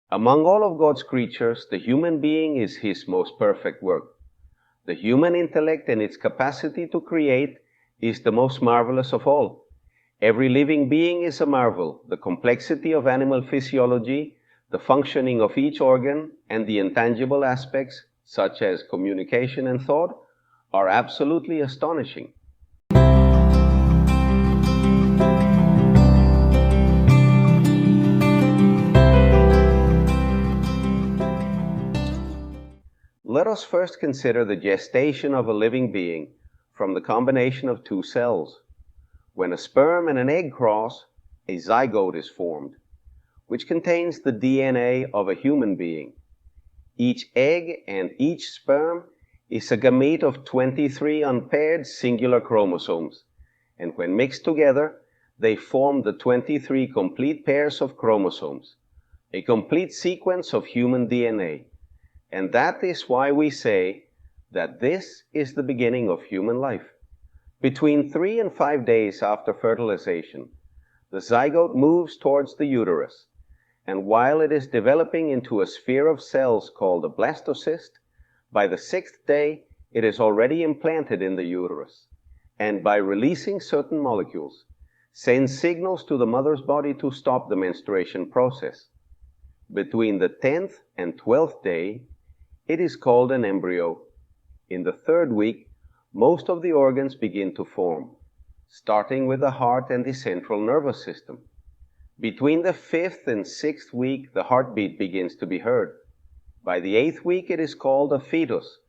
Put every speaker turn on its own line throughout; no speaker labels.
Among all of God's creatures, the human being is His most perfect work. The human intellect and its capacity to create is the most marvelous of all. Every living being is a marvel. The complexity of animal physiology, the functioning of each organ, and the intangible aspects, such as communication and thought, are absolutely astonishing. Let us first consider the gestation of a living being from the combination of two cells. When a sperm and an egg cross, a zygote is formed, which contains the DNA of a human being. Each egg and each sperm is a gamete of 23 unpaired singular chromosomes, and when mixed together, they form the 23 complete pairs of chromosomes, a complete sequence of human DNA. And that is why we say that this is the beginning of human life. Between 3 and 5 days after fertilization, the zygote moves towards the uterus, and while it is developing into a sphere of cells called a blastocyst, by the 6th day it is already implanted in the uterus, and by releasing certain molecules, sends signals to the mother's body to stop the menstruation process. Between the 10th and 12th day, it is called an embryo. In the 3rd week, most of the organs begin to form, starting with the heart and the central nervous system. Between the 5th and 6th week, the heartbeat begins to be heard. By the 8th week, it is called a fetus,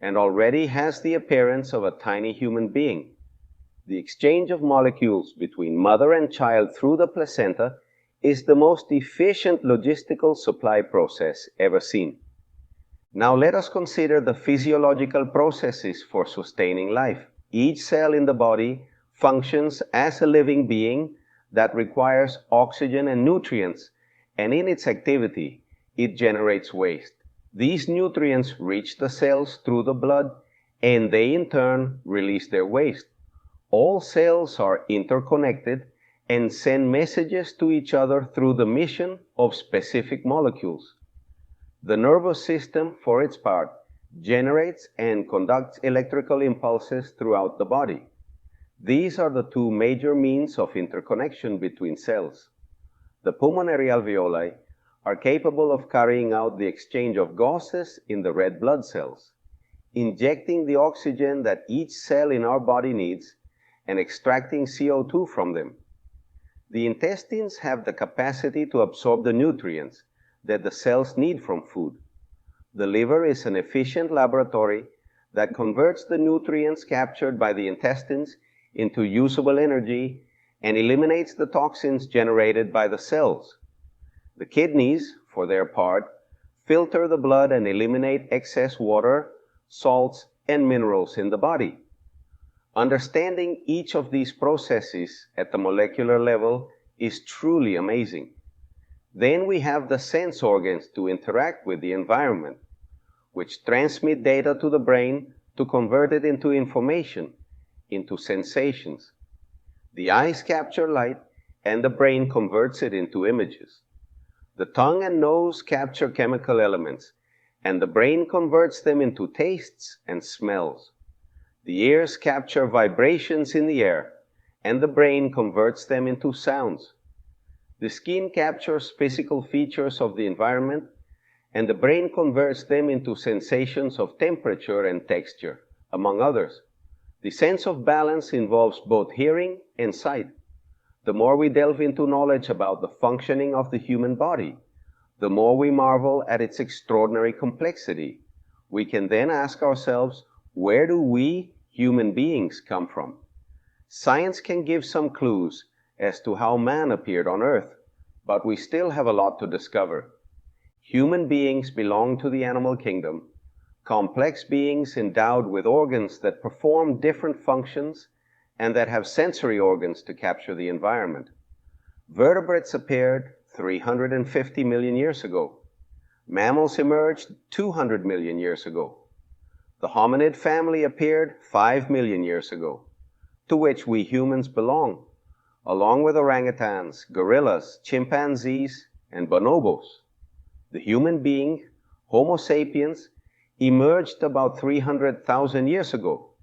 and already has the appearance of a tiny human being. The exchange of molecules between mother and child through the placenta is the most efficient logistical supply process ever seen. Now let us consider the physiological processes for sustaining life. Each cell in the body functions as a living being that requires oxygen and nutrients, and in its activity, it generates waste. These nutrients reach the cells through the blood, and they in turn release their waste. All cells are interconnected and send messages to each other through the emission of specific molecules. The nervous system, for its part, generates and conducts electrical impulses throughout the body. These are the two major means of interconnection between cells. The pulmonary alveoli are capable of carrying out the exchange of gases in the red blood cells, injecting the oxygen that each cell in our body needs and extracting CO2 from them. The intestines have the capacity to absorb the nutrients that the cells need from food. The liver is an efficient laboratory that converts the nutrients captured by the intestines into usable energy and eliminates the toxins generated by the cells. The kidneys, for their part, filter the blood and eliminate excess water, salts, and minerals in the body. Understanding each of these processes at the molecular level is truly amazing. Then we have the sense organs to interact with the environment, which transmit data to the brain to convert it into information, into sensations. The eyes capture light, and the brain converts it into images. The tongue and nose capture chemical elements, and the brain converts them into tastes and smells. The ears capture vibrations in the air, and the brain converts them into sounds. The skin captures physical features of the environment, and the brain converts them into sensations of temperature and texture, among others. The sense of balance involves both hearing and sight. The more we delve into knowledge about the functioning of the human body, the more we marvel at its extraordinary complexity. We can then ask ourselves, where do we, human beings, come from? Science can give some clues as to how man appeared on Earth, but we still have a lot to discover. Human beings belong to the animal kingdom, complex beings endowed with organs that perform different functions and that have sensory organs to capture the environment. Vertebrates appeared 350 million years ago. Mammals emerged 200 million years ago. The hominid family appeared 5 million years ago, to which we humans belong, along with orangutans, gorillas, chimpanzees, and bonobos. The human being, Homo sapiens, emerged about 300,000 years ago.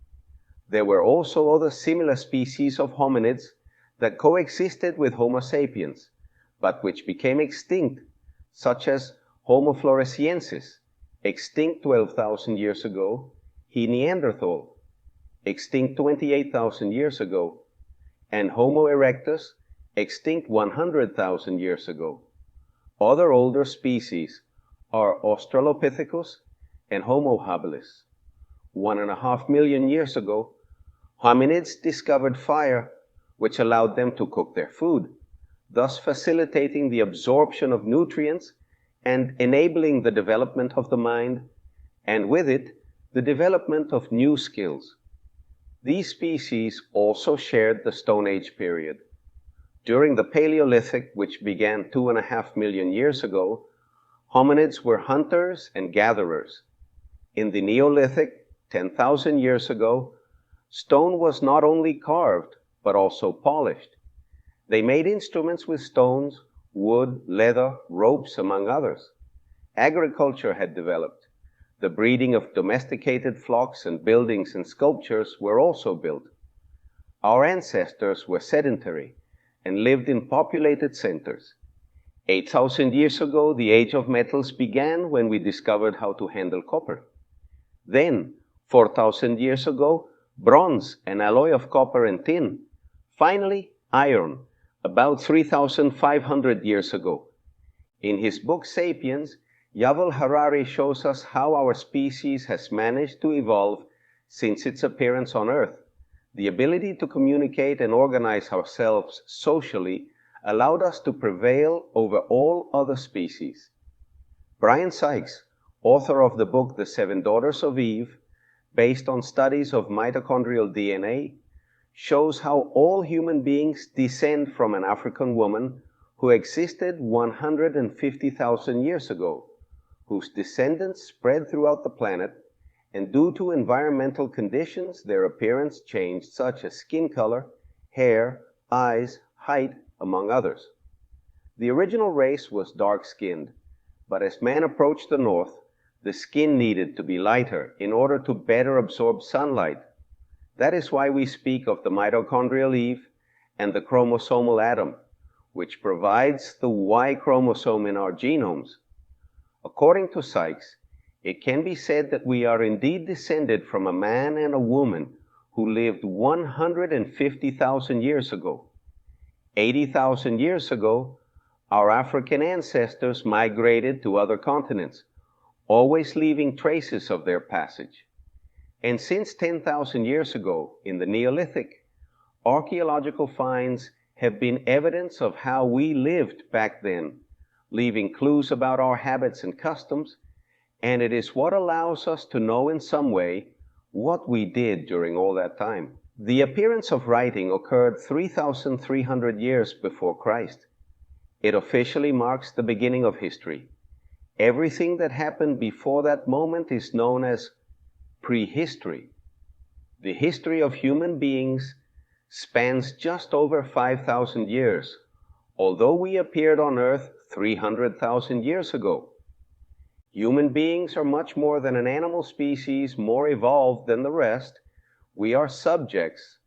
There were also other similar species of hominids that coexisted with Homo sapiens, but which became extinct, such as Homo floresiensis, extinct 12,000 years ago, He Neanderthal, extinct 28,000 years ago, and Homo erectus, extinct 100,000 years ago. Other older species are Australopithecus and Homo habilis. 1.5 million years ago, hominids discovered fire, which allowed them to cook their food, thus facilitating the absorption of nutrients and enabling the development of the mind, and with it, the development of new skills. These species also shared the Stone Age period. During the Paleolithic, which began 2.5 million years ago, hominids were hunters and gatherers. In the Neolithic, 10,000 years ago, stone was not only carved, but also polished. They made instruments with stones, wood, leather, ropes, among others. Agriculture had developed. The breeding of domesticated flocks and buildings and sculptures were also built. Our ancestors were sedentary and lived in populated centers. 8,000 years ago, the age of metals began when we discovered how to handle copper. Then, 4,000 years ago, bronze, an alloy of copper and tin. Finally, iron, about 3,500 years ago. In his book Sapiens, Yuval Harari shows us how our species has managed to evolve since its appearance on Earth. The ability to communicate and organize ourselves socially allowed us to prevail over all other species. Brian Sykes, author of the book The Seven Daughters of Eve, based on studies of mitochondrial DNA, shows how all human beings descend from an African woman who existed 150,000 years ago, whose descendants spread throughout the planet, and due to environmental conditions, their appearance changed, such as skin color, hair, eyes, height, among others. The original race was dark-skinned, but as man approached the north, the skin needed to be lighter in order to better absorb sunlight. That is why we speak of the mitochondrial Eve and the chromosomal Adam, which provides the Y chromosome in our genomes. According to Sykes, it can be said that we are indeed descended from a man and a woman who lived 150,000 years ago. 80,000 years ago, our African ancestors migrated to other continents, always leaving traces of their passage. And since 10,000 years ago, in the Neolithic, archaeological finds have been evidence of how we lived back then, leaving clues about our habits and customs, and it is what allows us to know in some way what we did during all that time. The appearance of writing occurred 3,300 years before Christ. It officially marks the beginning of history. Everything that happened before that moment is known as prehistory. The history of human beings spans just over 5,000 years, although we appeared on Earth 300,000 years ago. Human beings are much more than an animal species, more evolved than the rest. We are subjects.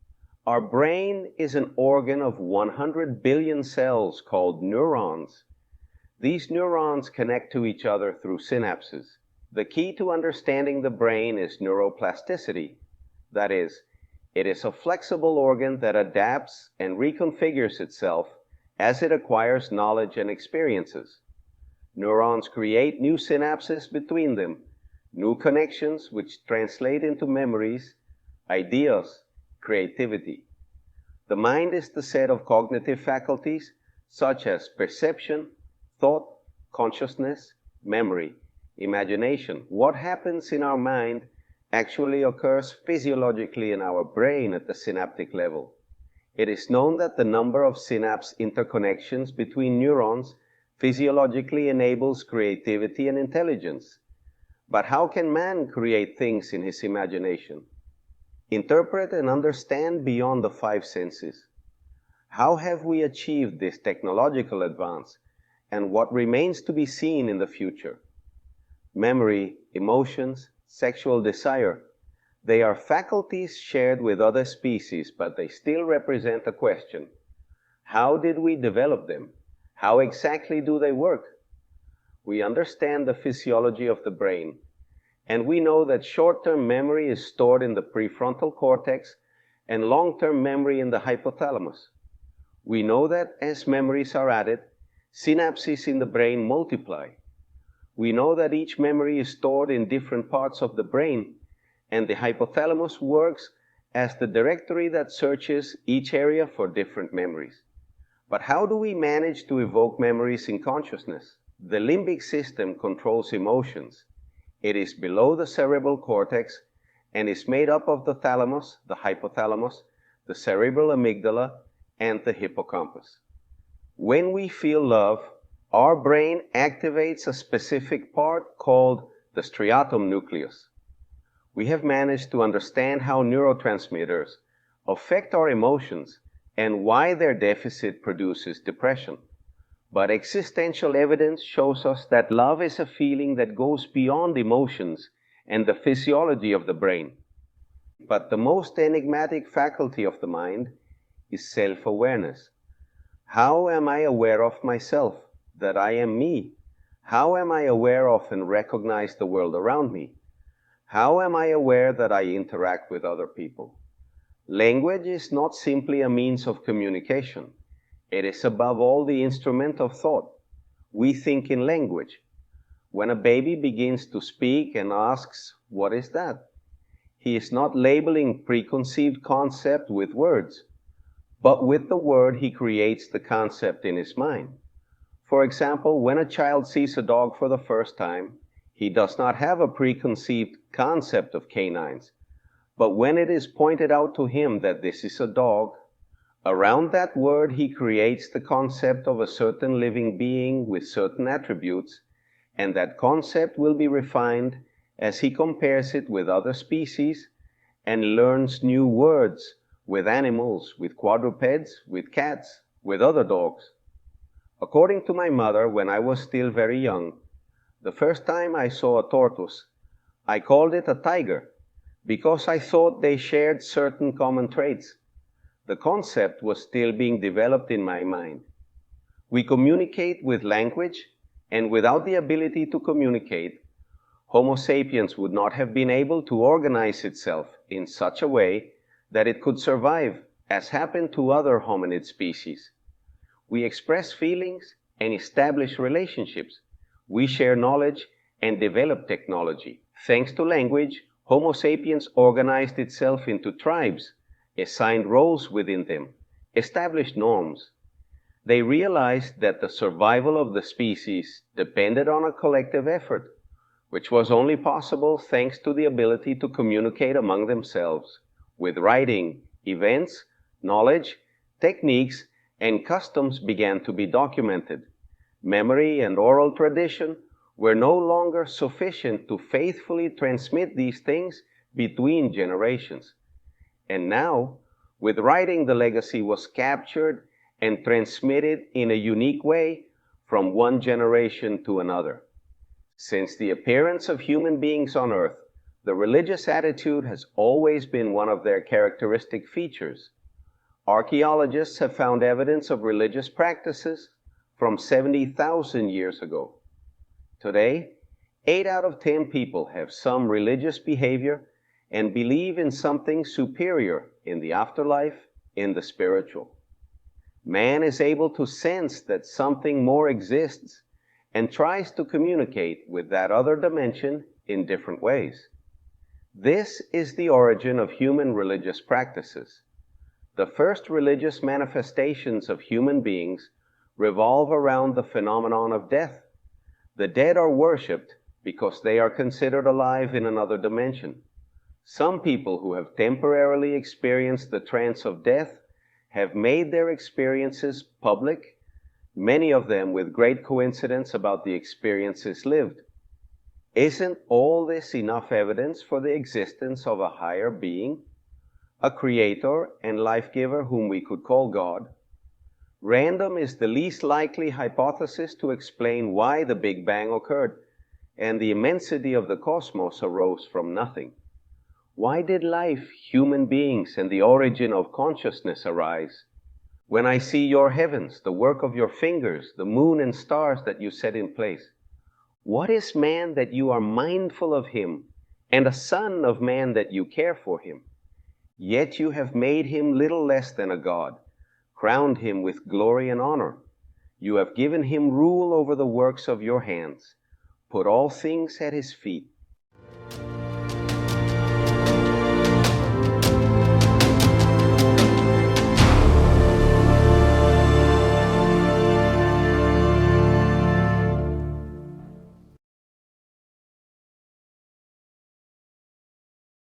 Our brain is an organ of 100 billion cells called neurons. These neurons connect to each other through synapses. The key to understanding the brain is neuroplasticity. That is, it is a flexible organ that adapts and reconfigures itself as it acquires knowledge and experiences. Neurons create new synapses between them, new connections which translate into memories, ideas, creativity. The mind is the set of cognitive faculties such as perception, thought, consciousness, memory, imagination. What happens in our mind actually occurs physiologically in our brain at the synaptic level. It is known that the number of synapse interconnections between neurons physiologically enables creativity and intelligence. But how can man create things in his imagination? Interpret and understand beyond the five senses. How have we achieved this technological advance? and what remains to be seen in the future. Memory, emotions, sexual desire, they are faculties shared with other species, but they still represent a question. How did we develop them? How exactly do they work? We understand the physiology of the brain, and we know that short-term memory is stored in the prefrontal cortex and long-term memory in the hypothalamus. We know that as memories are added, synapses in the brain multiply. We know that each memory is stored in different parts of the brain, and the hypothalamus works as the directory that searches each area for different memories. But how do we manage to evoke memories in consciousness? The limbic system controls emotions. It is below the cerebral cortex and is made up of the thalamus, the hypothalamus, the cerebral amygdala, and the hippocampus. When we feel love, our brain activates a specific part called the striatum nucleus. We have managed to understand how neurotransmitters affect our emotions and why their deficit produces depression. But existential evidence shows us that love is a feeling that goes beyond emotions and the physiology of the brain. But the most enigmatic faculty of the mind is self-awareness. How am I aware of myself, that I am me? How am I aware of and recognize the world around me? How am I aware that I interact with other people? Language is not simply a means of communication. It is above all the instrument of thought. We think in language. When a baby begins to speak and asks, "What is that?" he is not labeling preconceived concept with words, but with the word he creates the concept in his mind. For example, when a child sees a dog for the first time, he does not have a preconceived concept of canines, but when it is pointed out to him that this is a dog, around that word he creates the concept of a certain living being with certain attributes, and that concept will be refined as he compares it with other species and learns new words with animals, with quadrupeds, with cats, with other dogs. According to my mother, when I was still very young, the first time I saw a tortoise, I called it a tiger because I thought they shared certain common traits. The concept was still being developed in my mind. We communicate with language, and without the ability to communicate, Homo sapiens would not have been able to organize itself in such a way that it could survive, as happened to other hominid species. We express feelings and establish relationships. We share knowledge and develop technology. Thanks to language, Homo sapiens organized itself into tribes, assigned roles within them, established norms. They realized that the survival of the species depended on a collective effort, which was only possible thanks to the ability to communicate among themselves. With writing, events, knowledge, techniques, and customs began to be documented. Memory and oral tradition were no longer sufficient to faithfully transmit these things between generations. And now, with writing, the legacy was captured and transmitted in a unique way from one generation to another. Since the appearance of human beings on Earth, the religious attitude has always been one of their characteristic features. Archaeologists have found evidence of religious practices from 70,000 years ago. Today, 8 out of 10 people have some religious behavior and believe in something superior in the afterlife, in the spiritual. Man is able to sense that something more exists and tries to communicate with that other dimension in different ways. This is the origin of human religious practices. The first religious manifestations of human beings revolve around the phenomenon of death. The dead are worshipped because they are considered alive in another dimension. Some people who have temporarily experienced the trance of death have made their experiences public, many of them with great coincidence about the experiences lived. Isn't all this enough evidence for the existence of a higher being, a creator and life giver whom we could call God? Random is the least likely hypothesis to explain why the Big Bang occurred, and the immensity of the cosmos arose from nothing. Why did life, human beings, and the origin of consciousness arise? When I see your heavens, the work of your fingers, the moon and stars that you set in place, what is man that you are mindful of him, and a son of man that you care for him? Yet you have made him little less than a god, crowned him with glory and honor. You have given him rule over the works of your hands, put all things at his feet.